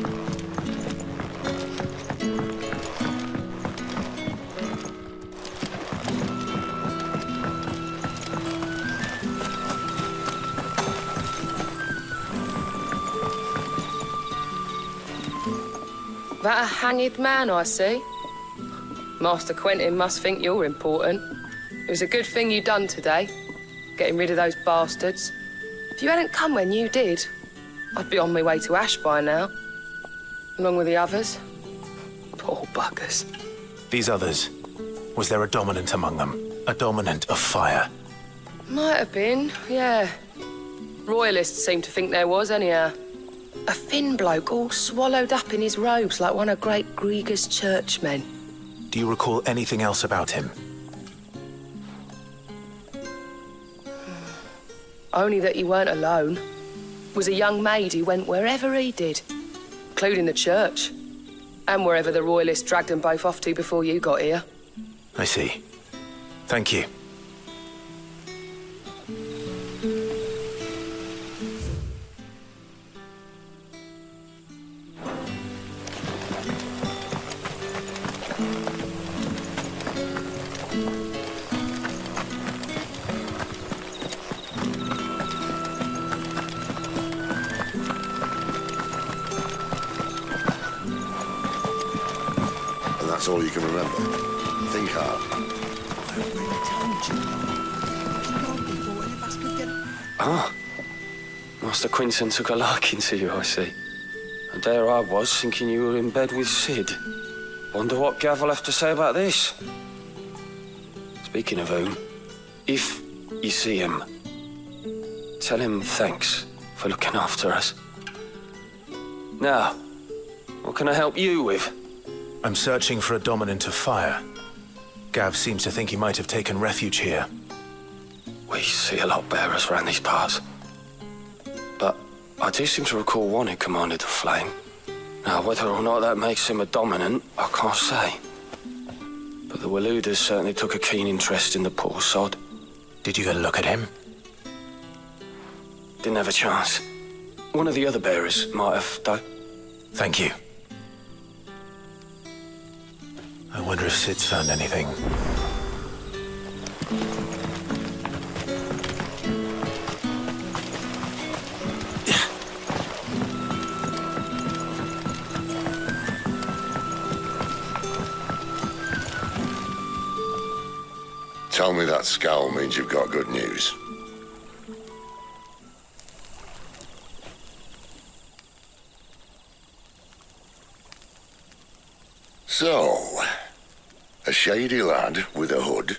a hanged man I see? Master Quentin must think you're important. It was a good thing you done today, getting rid of those bastards. If you hadn't come when you did, I'd be on my way to Ash by now, along with the others. Poor buggers. These others, was there a dominant among them? A dominant of fire? Might have been, yeah. Royalists seem to think there was, anyhow. A thin bloke all swallowed up in his robes like one of Great Gregor's churchmen. Do you recall anything else about him? Only that he weren't alone. Was a young maid who went wherever he did, including the church, and wherever the Royalists dragged them both off to before you got here. I see. Thank you. That's all you can remember. Think hard. Ah, Master Quinton took a liking to you, I see. And there I was, thinking you were in bed with Sid. Wonder what Gav will have to say about this. Speaking of whom, if you see him, tell him thanks for looking after us. Now, what can I help you with? I'm searching for a dominant of fire. Gav seems to think he might have taken refuge here. We see a lot of bearers around these parts. But I do seem to recall one who commanded the flame. Now, whether or not that makes him a dominant, I can't say. But the Waludas certainly took a keen interest in the poor sod. Did you get a look at him? Didn't have a chance. One of the other bearers might have, though. Thank you. I wonder if Sid's found anything. Tell me that scowl means you've got good news. So, a shady lad with a hood,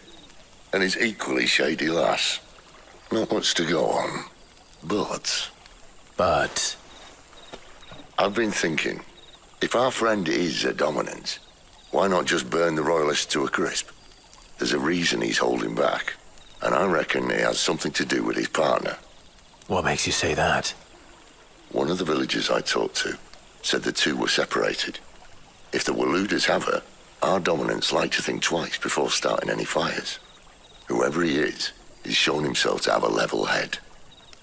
and his equally shady lass. Not much to go on, but... I've been thinking, if our friend is a dominant, why not just burn the Royalists to a crisp? There's a reason he's holding back, and I reckon it has something to do with his partner. What makes you say that? One of the villagers I talked to said the two were separated. If the Waludas have her, our dominants like to think twice before starting any fires. Whoever he is, he's shown himself to have a level head.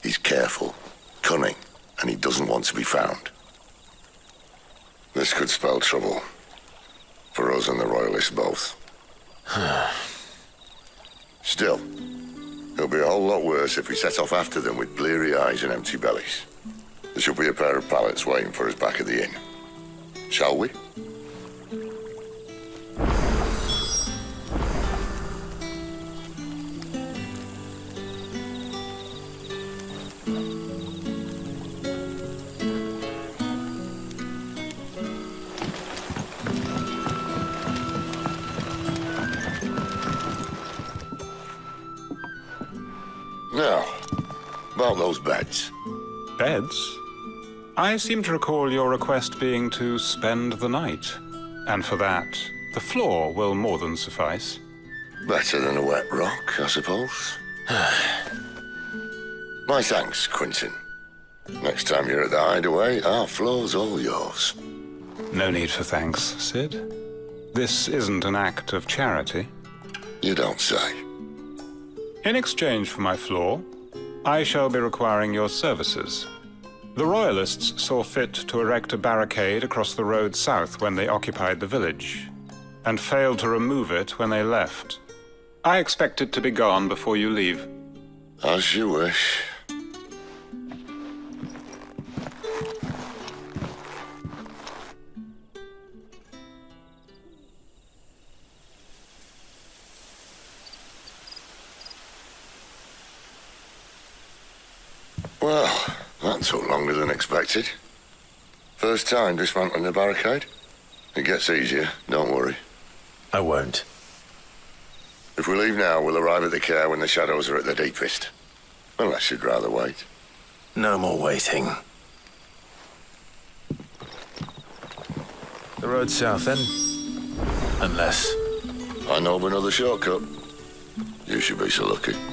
He's careful, cunning, and he doesn't want to be found. This could spell trouble. For us and the Royalists both. Still, it'll be a whole lot worse if we set off after them with bleary eyes and empty bellies. There should be a pair of pallets waiting for us back at the inn. Shall we? Now, about those beds. Beds? I seem to recall your request being to spend the night. And for that, the floor will more than suffice. Better than a wet rock, I suppose. My thanks, Quinton. Next time you're at the hideaway, our floor's all yours. No need for thanks, Sid. This isn't an act of charity. You don't say. In exchange for my floor, I shall be requiring your services. The Royalists saw fit to erect a barricade across the road south when they occupied the village, and failed to remove it when they left. I expect it to be gone before you leave. As you wish. Well, that took longer than expected. First time dismantling the barricade? It gets easier, don't worry. I won't. If we leave now, we'll arrive at the care when the shadows are at the deepest. Unless you'd rather wait. No more waiting. The road south, then? Unless... I know of another shortcut. You should be so lucky.